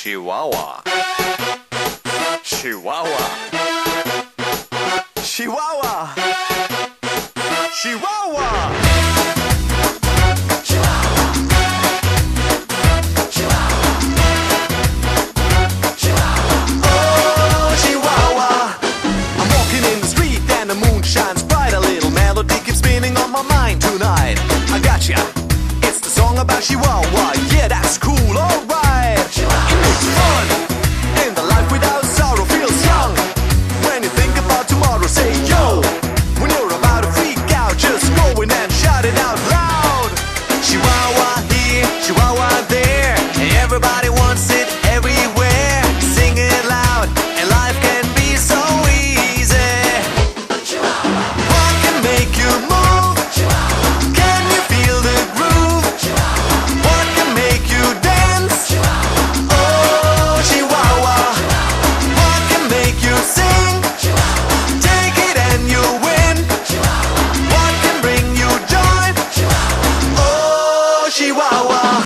Chihuahua. Chihuahua. Chihuahua. Chihuahua. Oh, Chihuahua. I'm walking in the street and the moon shines bright. A little melody keeps spinning on my mind tonight. I gotcha. It's the song about Chihuahua. Yeah, that's cool, alright. It makes fun. And the life without sorrow feels young. When you think about tomorrow, say yo. When you're about to freak out, just go in and shout it out loud. Chihuahua here, Chihuahua there. Everybody wants it.